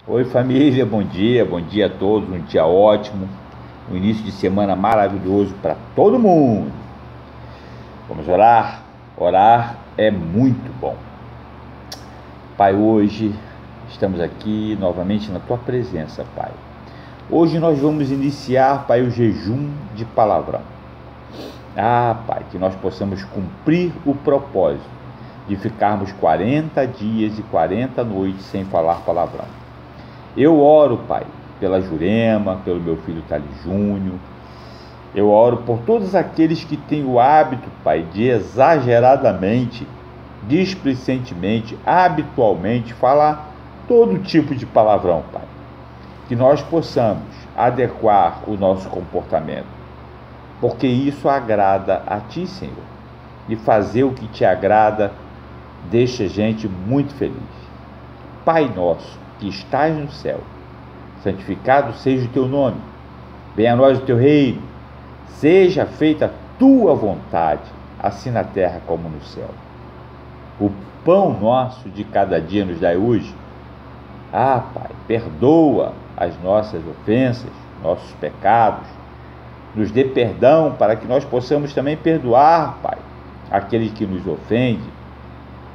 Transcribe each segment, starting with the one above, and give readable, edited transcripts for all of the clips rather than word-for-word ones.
Oi família, bom dia a todos, um dia ótimo, um início de semana maravilhoso para todo mundo. Vamos orar? Orar é muito bom. Pai, hoje estamos aqui novamente na Tua presença, Pai. Hoje nós vamos iniciar, Pai, o jejum de palavrão. Pai, que nós possamos cumprir o propósito de ficarmos 40 dias e 40 noites sem falar palavrão. Eu oro, Pai, pela Jurema, pelo meu filho Thales Júnior. Eu oro por todos aqueles que têm o hábito, Pai, de exageradamente, displicentemente, habitualmente falar todo tipo de palavrão, Pai. Que nós possamos adequar o nosso comportamento, porque isso agrada a Ti, Senhor. E fazer o que Te agrada deixa a gente muito feliz. Pai nosso, que estás no céu, santificado seja o Teu nome, venha a nós o Teu reino, seja feita a Tua vontade, assim na terra como no céu. O pão nosso de cada dia nos dai hoje. Pai, perdoa as nossas ofensas, nossos pecados, nos dê perdão para que nós possamos também perdoar, Pai, aqueles que nos ofendem.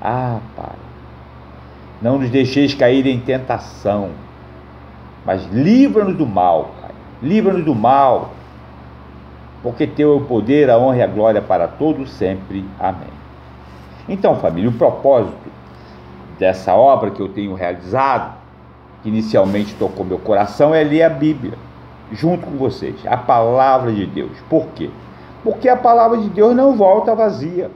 Pai, não nos deixeis cair em tentação, mas livra-nos do mal, Pai. Livra-nos do mal, porque Teu é o poder, a honra e a glória para todos sempre. Amém. Então, família, o propósito dessa obra que eu tenho realizado, que inicialmente tocou meu coração, é ler a Bíblia, junto com vocês, a palavra de Deus. Por quê? Porque a palavra de Deus não volta vazia.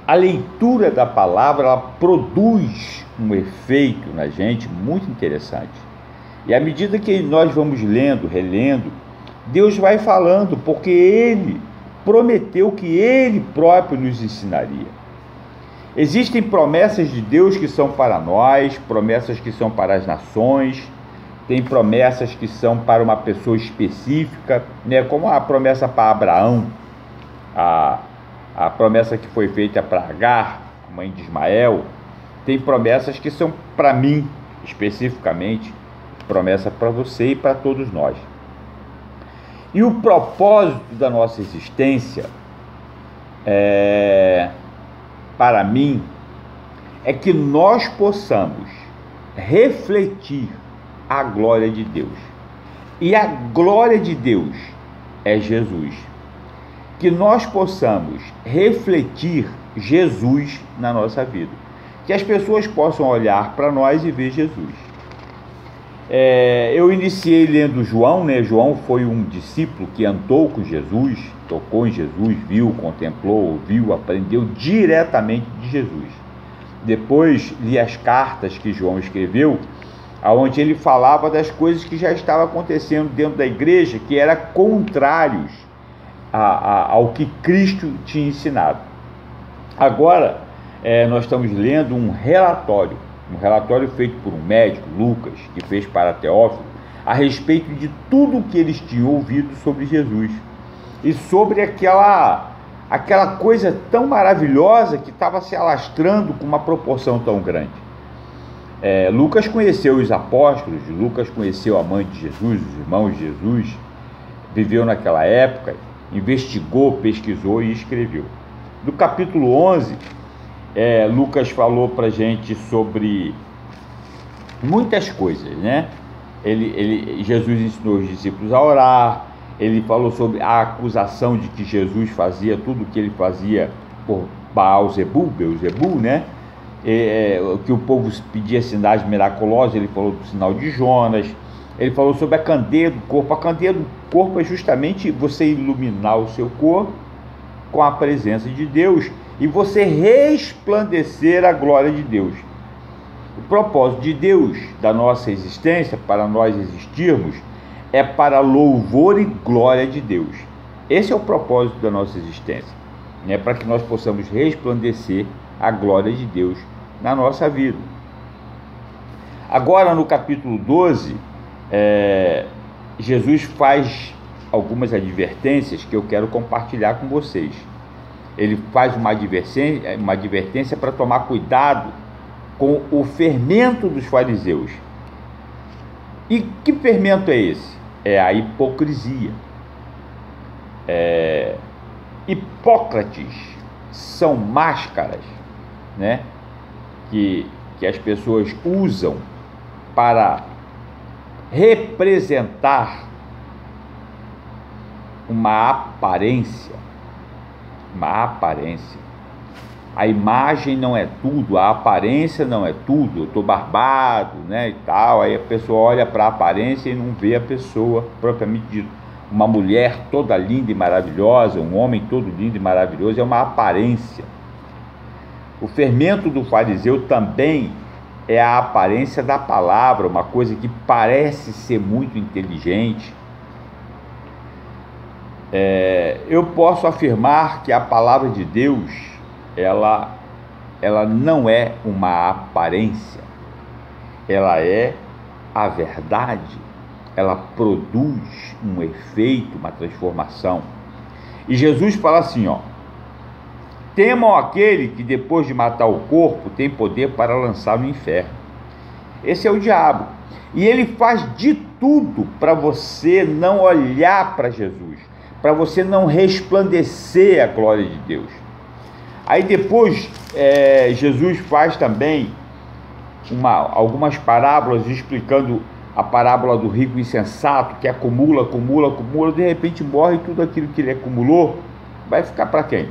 A leitura da palavra, ela produz um efeito na gente muito interessante. E à medida que nós vamos lendo, relendo, Deus vai falando, porque Ele prometeu que Ele próprio nos ensinaria. Existem promessas de Deus que são para nós, promessas que são para as nações, tem promessas que são para uma pessoa específica, né? Como a promessa para Abraão, a promessa que foi feita para Agar, mãe de Ismael. Tem promessas que são para mim, especificamente, promessa para você e para todos nós. E o propósito da nossa existência, para mim, é que nós possamos refletir a glória de Deus. E a glória de Deus é Jesus. Que nós possamos refletir Jesus na nossa vida. Que as pessoas possam olhar para nós e ver Jesus. Eu iniciei lendo João, né? João foi um discípulo que andou com Jesus, tocou em Jesus, viu, contemplou, ouviu, aprendeu diretamente de Jesus. Depois li as cartas que João escreveu, onde ele falava das coisas que já estavam acontecendo dentro da igreja, que eram contrários ao que Cristo tinha ensinado. Agora, nós estamos lendo um relatório feito por um médico, Lucas, que fez para Teófilo, a respeito de tudo o que eles tinham ouvido sobre Jesus e sobre aquela coisa tão maravilhosa que estava se alastrando com uma proporção tão grande. Lucas conheceu os apóstolos, Lucas conheceu a mãe de Jesus, os irmãos de Jesus, viveu naquela época, investigou, pesquisou e escreveu. No capítulo 11, Lucas falou para a gente sobre muitas coisas, né? Jesus ensinou os discípulos a orar, ele falou sobre a acusação de que Jesus fazia tudo o que ele fazia por Baal-Zebul, né? Que o povo pedia sinais miraculosos, ele falou do sinal de Jonas. Ele falou sobre a candeia do corpo. A candeia do corpo é justamente você iluminar o seu corpo com a presença de Deus e você resplandecer a glória de Deus. O propósito de Deus, da nossa existência, para nós existirmos, é para louvor e glória de Deus. Esse é o propósito da nossa existência, né? Para que nós possamos resplandecer a glória de Deus na nossa vida. Agora, no capítulo 12, Jesus faz algumas advertências que eu quero compartilhar com vocês. Ele faz uma advertência para tomar cuidado com o fermento dos fariseus. E que fermento é esse? É a hipocrisia. Hipócrates são máscaras, né, que as pessoas usam para representar uma aparência. A imagem não é tudo, a aparência não é tudo. Eu estou barbado, né, e tal. Aí a pessoa olha para a aparência e não vê a pessoa propriamente dito. Uma mulher toda linda e maravilhosa, um homem todo lindo e maravilhoso, é uma aparência. O fermento do fariseu também é a aparência da palavra, uma coisa que parece ser muito inteligente. Eu posso afirmar que a palavra de Deus, ela não é uma aparência, ela é a verdade, ela produz um efeito, uma transformação. E Jesus fala assim, temam aquele que depois de matar o corpo tem poder para lançar no inferno. Esse é o diabo, e ele faz de tudo para você não olhar para Jesus, para você não resplandecer a glória de Deus. Aí depois Jesus faz também algumas parábolas explicando a parábola do rico insensato, que acumula, de repente morre, e tudo aquilo que ele acumulou vai ficar para quem?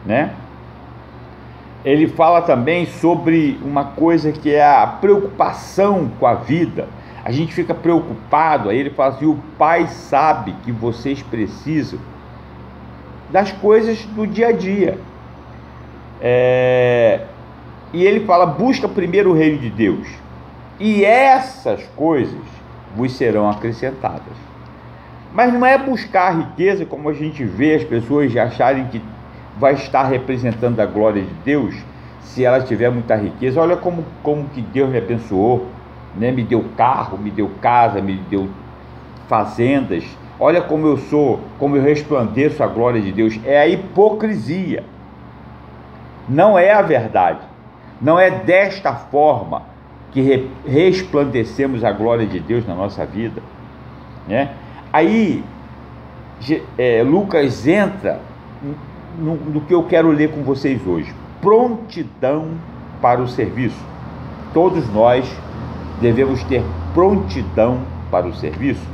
Né? Ele fala também sobre uma coisa que é a preocupação com a vida. A gente fica preocupado, aí ele fala assim, o Pai sabe que vocês precisam das coisas do dia a dia. E ele fala, busca primeiro o reino de Deus, e essas coisas vos serão acrescentadas. Mas não é buscar a riqueza, como a gente vê as pessoas acharem que vai estar representando a glória de Deus se ela tiver muita riqueza. Olha como que Deus me abençoou, né? Me deu carro, me deu casa, me deu fazendas. Olha como eu sou, como eu resplandeço a glória de Deus. É a hipocrisia, não é a verdade. Não é desta forma que resplandecemos a glória de Deus na nossa vida, né? Aí Lucas entra no que eu quero ler com vocês hoje: prontidão para o serviço. Todos nós devemos ter prontidão para o serviço.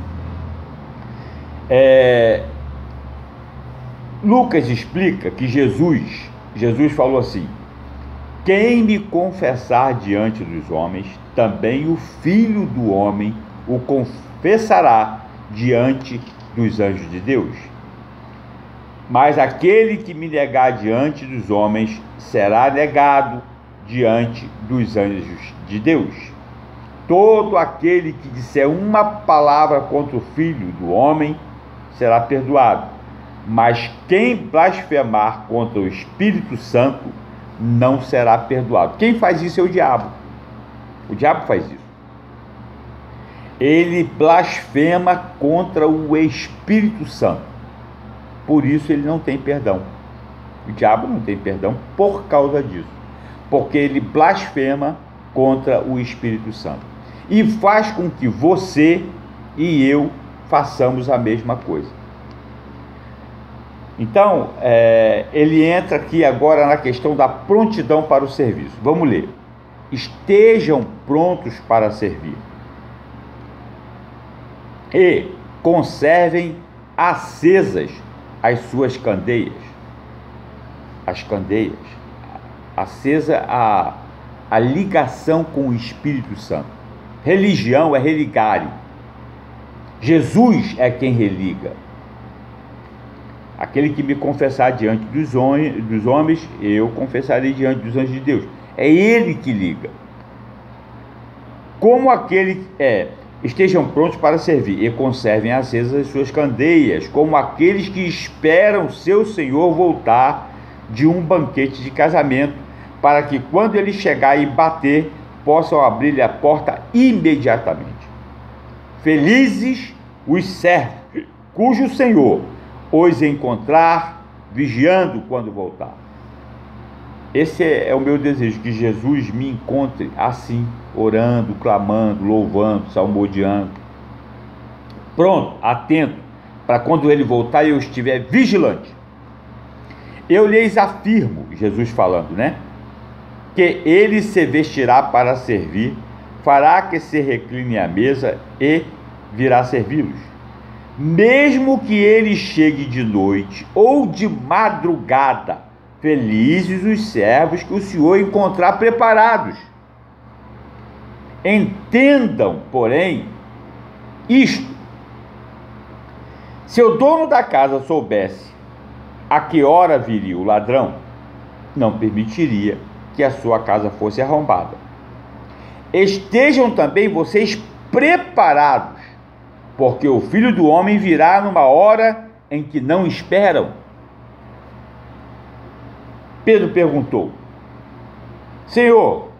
Lucas explica que Jesus falou assim: quem me confessar diante dos homens, também o Filho do Homem o confessará diante dos anjos de Deus. Mas aquele que me negar diante dos homens será negado diante dos anjos de Deus. Todo aquele que disser uma palavra contra o Filho do Homem será perdoado, mas quem blasfemar contra o Espírito Santo não será perdoado. Quem faz isso é o diabo. O diabo faz isso. Ele blasfema contra o Espírito Santo. Por isso ele não tem perdão. O diabo não tem perdão por causa disso, porque ele blasfema contra o Espírito Santo e faz com que você e eu façamos a mesma coisa. Então, ele entra aqui agora na questão da prontidão para o serviço. Vamos ler. Estejam prontos para servir e conservem acesas as suas candeias. As candeias. Acesa a ligação com o Espírito Santo. Religião é religare. Jesus é quem religa. Aquele que me confessar diante dos homens, eu confessarei diante dos anjos de Deus. É ele que liga. Como aquele estejam prontos para servir e conservem acesas as suas candeias, como aqueles que esperam seu Senhor voltar de um banquete de casamento, para que quando ele chegar e bater, possam abrir-lhe a porta imediatamente. Felizes os servos, cujo Senhor os encontrar vigiando quando voltar. Esse é o meu desejo, que Jesus me encontre assim, orando, clamando, louvando, salmodiando, pronto, atento, para quando ele voltar eu estiver vigilante. Eu lhes afirmo, Jesus falando, né? Que ele se vestirá para servir, fará que se recline à mesa e virá servi-los. Mesmo que ele chegue de noite ou de madrugada, felizes os servos que o Senhor encontrar preparados. Entendam, porém, isto: se o dono da casa soubesse a que hora viria o ladrão, não permitiria que a sua casa fosse arrombada. Estejam também vocês preparados, porque o Filho do Homem virá numa hora em que não esperam. Pedro perguntou: Senhor,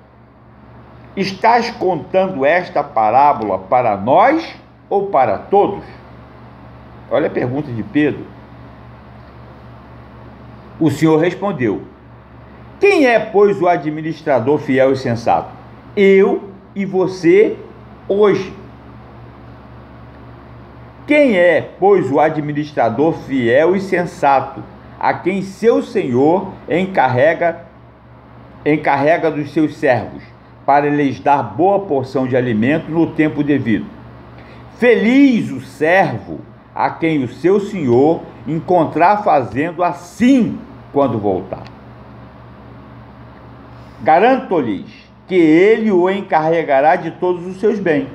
estás contando esta parábola para nós ou para todos? Olha a pergunta de Pedro. O Senhor respondeu: quem é, pois, o administrador fiel e sensato? Eu e você hoje. Quem é, pois, o administrador fiel e sensato, a quem seu senhor encarrega dos seus servos, para lhes dar boa porção de alimento no tempo devido? Feliz o servo a quem o seu senhor encontrar fazendo assim quando voltar. Garanto-lhes que ele o encarregará de todos os seus bens.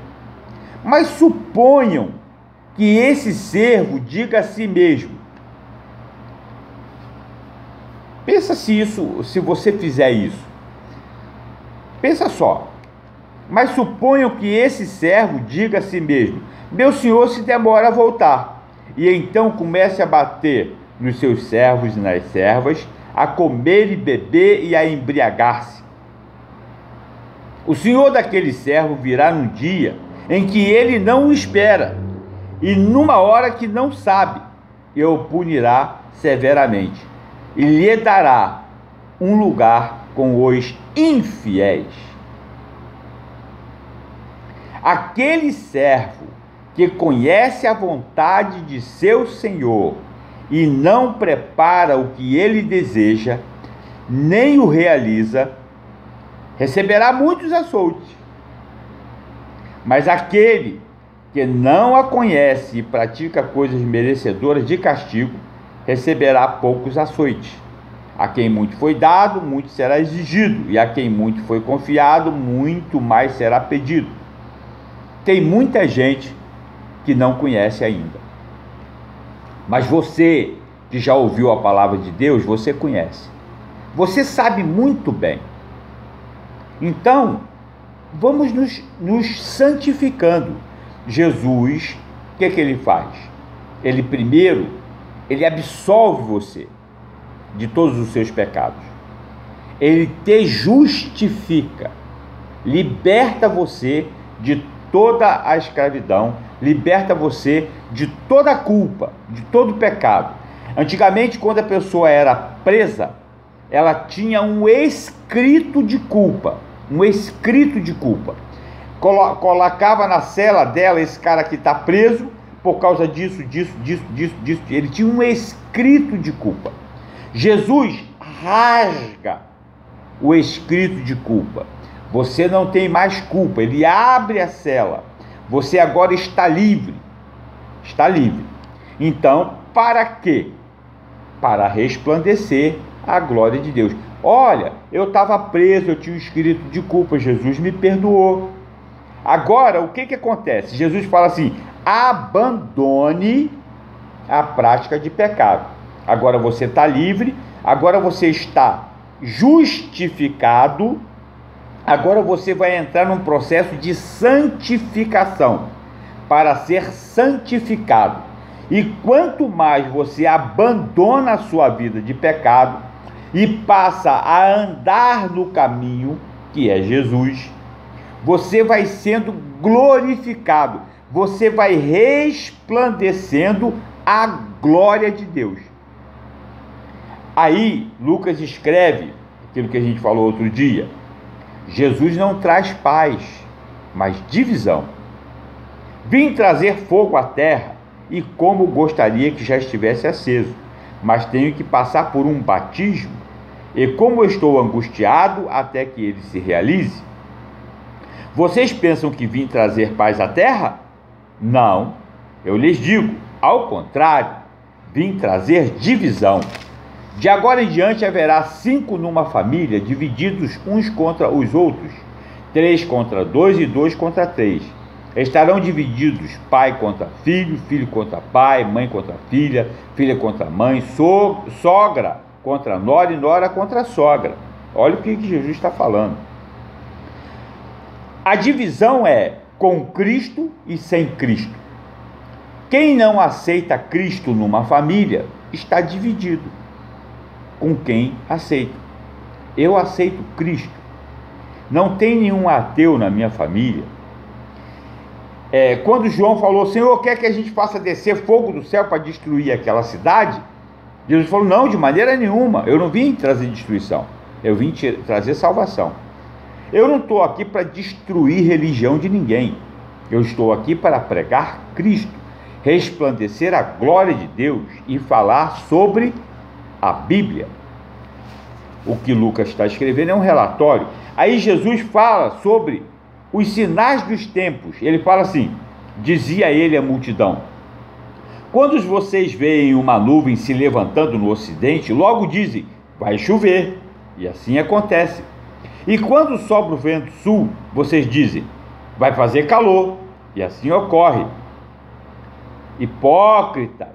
Mas suponham que esse servo diga a si mesmo: pensa se você fizer isso. Pensa só. Mas suponham que esse servo diga a si mesmo: meu senhor se demora a voltar. E então comece a bater nos seus servos e nas servas, a comer e beber e a embriagar-se. O senhor daquele servo virá num dia em que ele não o espera, e numa hora que não sabe, e o punirá severamente, e lhe dará um lugar com os infiéis. Aquele servo que conhece a vontade de seu senhor e não prepara o que ele deseja, nem o realiza, receberá muitos açoites. Mas aquele que não a conhece e pratica coisas merecedoras de castigo, receberá poucos açoites. A quem muito foi dado, muito será exigido, e a quem muito foi confiado, muito mais será pedido. Tem muita gente que não conhece ainda. Mas você, que já ouviu a palavra de Deus, você conhece. Você sabe muito bem. Então, vamos nos santificando. Jesus, o que ele faz? Ele primeiro, ele absolve você de todos os seus pecados. Ele te justifica, liberta você de toda a escravidão, liberta você de toda a culpa, de todo o pecado. Antigamente, quando a pessoa era presa, ela tinha um escrito de culpa, colocava na cela dela: esse cara que está preso por causa disso. Ele tinha um escrito de culpa. Jesus rasga o escrito de culpa. Você não tem mais culpa. Ele abre a cela. Você agora está livre. Está livre. Então, para quê? Para resplandecer a glória de Deus. Olha, eu estava preso, eu tinha um escrito de culpa, Jesus me perdoou. Agora, o que acontece? Jesus fala assim: abandone a prática de pecado. Agora você está livre, agora você está justificado, agora você vai entrar num processo de santificação, para ser santificado. E quanto mais você abandona a sua vida de pecado e passa a andar no caminho que é Jesus, você vai sendo glorificado, você vai resplandecendo a glória de Deus. Aí Lucas escreve aquilo que a gente falou outro dia. Jesus não traz paz, mas divisão. Vim trazer fogo à terra, e como gostaria que já estivesse aceso, mas tenho que passar por um batismo, e como estou angustiado até que ele se realize. Vocês pensam que vim trazer paz à terra? Não, eu lhes digo, ao contrário, vim trazer divisão. De agora em diante haverá 5 numa família, divididos uns contra os outros, 3 contra 2 e 2 contra 3. Estarão divididos pai contra filho, filho contra pai, mãe contra filha, filha contra mãe, sogra contra nora e nora contra sogra. Olha o que Jesus está falando. A divisão é com Cristo e sem Cristo. Quem não aceita Cristo numa família está dividido com quem aceita. Eu aceito Cristo. Não tem nenhum ateu na minha família. Quando João falou, Senhor, quer que a gente faça descer fogo do céu para destruir aquela cidade? Jesus falou, não, de maneira nenhuma. Eu não vim trazer destruição. Eu vim trazer salvação. Eu não estou aqui para destruir religião de ninguém. Eu estou aqui para pregar Cristo, resplandecer a glória de Deus e falar sobre a Bíblia. O que Lucas está escrevendo é um relatório. Aí Jesus fala sobre os sinais dos tempos. Ele fala assim, dizia ele à multidão, quando vocês veem uma nuvem se levantando no ocidente, logo dizem, vai chover, e assim acontece. E quando sopra o vento sul, vocês dizem, vai fazer calor, e assim ocorre. Hipócritas,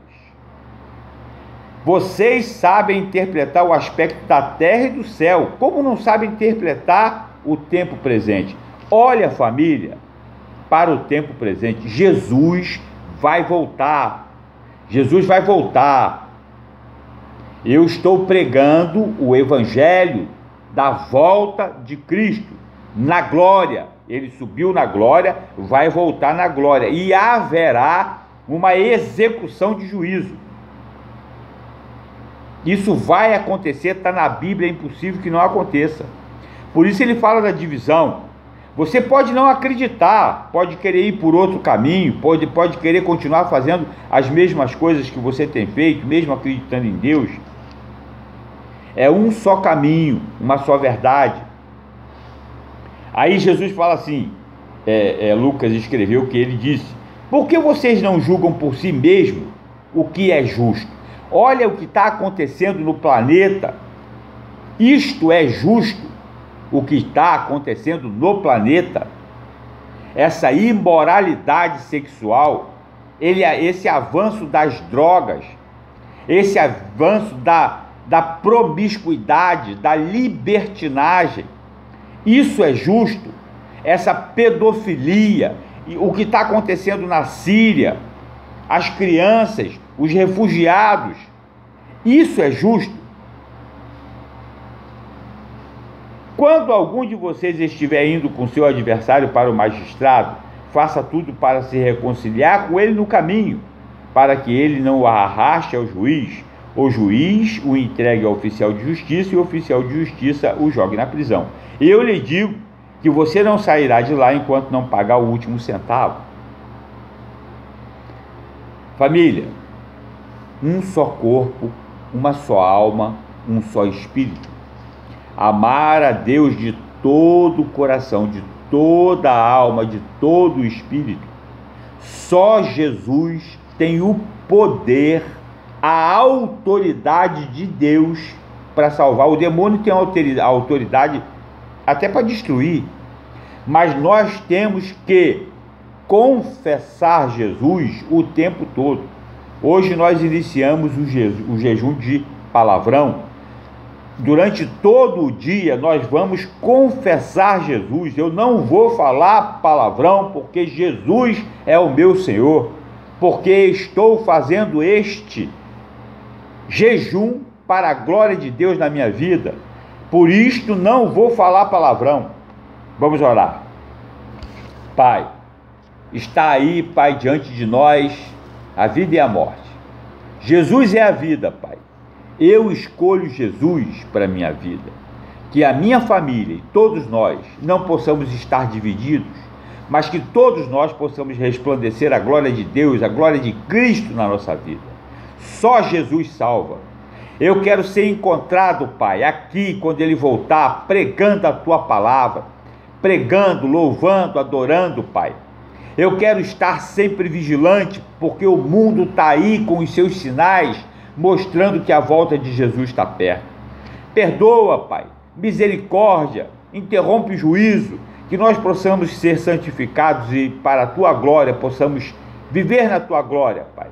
vocês sabem interpretar o aspecto da terra e do céu, como não sabem interpretar o tempo presente? Olha, família, para o tempo presente. Jesus vai voltar. Jesus vai voltar. Eu estou pregando o evangelho da volta de Cristo na glória. Ele subiu na glória, vai voltar na glória. E haverá uma execução de juízo. Isso vai acontecer, está na Bíblia, é impossível que não aconteça. Por isso ele fala da divisão. Você pode não acreditar, pode querer ir por outro caminho, pode querer continuar fazendo as mesmas coisas que você tem feito, mesmo acreditando em Deus. É um só caminho, uma só verdade. Aí Jesus fala assim, Lucas escreveu que ele disse, por que vocês não julgam por si mesmos o que é justo? Olha o que está acontecendo no planeta. Isto é justo. O que está acontecendo no planeta, essa imoralidade sexual, esse avanço das drogas, esse avanço da promiscuidade, da libertinagem, isso é justo? Essa pedofilia, o que está acontecendo na Síria, as crianças, os refugiados, isso é justo? Quando algum de vocês estiver indo com seu adversário para o magistrado, faça tudo para se reconciliar com ele no caminho, para que ele não o arraste ao juiz, o juiz o entregue ao oficial de justiça e o oficial de justiça o jogue na prisão. Eu lhe digo que você não sairá de lá enquanto não pagar o último centavo. Família, um só corpo, uma só alma, um só espírito. Amar a Deus de todo o coração, de toda a alma, de todo o espírito. Só Jesus tem o poder, a autoridade de Deus para salvar. O demônio tem a autoridade até para destruir, mas nós temos que confessar Jesus o tempo todo. Hoje nós iniciamos o jejum de palavrão. Durante todo o dia nós vamos confessar Jesus. Eu não vou falar palavrão porque Jesus é o meu Senhor, porque estou fazendo este jejum para a glória de Deus na minha vida. Por isto não vou falar palavrão. Vamos orar. Pai, está aí, Pai, diante de nós a vida e a morte. Jesus é a vida, Pai. Eu escolho Jesus para a minha vida. que a minha família e todos nós não possamos estar divididos, mas que todos nós possamos resplandecer a glória de Deus, a glória de Cristo na nossa vida. Só Jesus salva. Eu quero ser encontrado, Pai, aqui quando Ele voltar, pregando a Tua palavra, pregando, louvando, adorando, Pai. Eu quero estar sempre vigilante, porque o mundo está aí com os seus sinais, mostrando que a volta de Jesus está perto. Perdoa, Pai, misericórdia, interrompe o juízo, que nós possamos ser santificados e para a Tua glória possamos viver na Tua glória, Pai,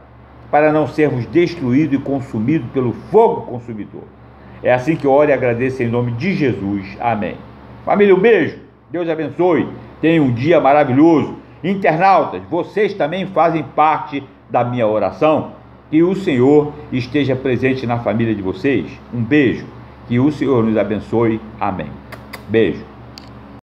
para não sermos destruídos e consumidos pelo fogo consumidor. É assim que eu oro e agradeço em nome de Jesus. Amém. Família, um beijo. Deus abençoe. Tenha um dia maravilhoso. Internautas, vocês também fazem parte da minha oração. Que o Senhor esteja presente na família de vocês. Um beijo. Que o Senhor nos abençoe. Amém. Beijo.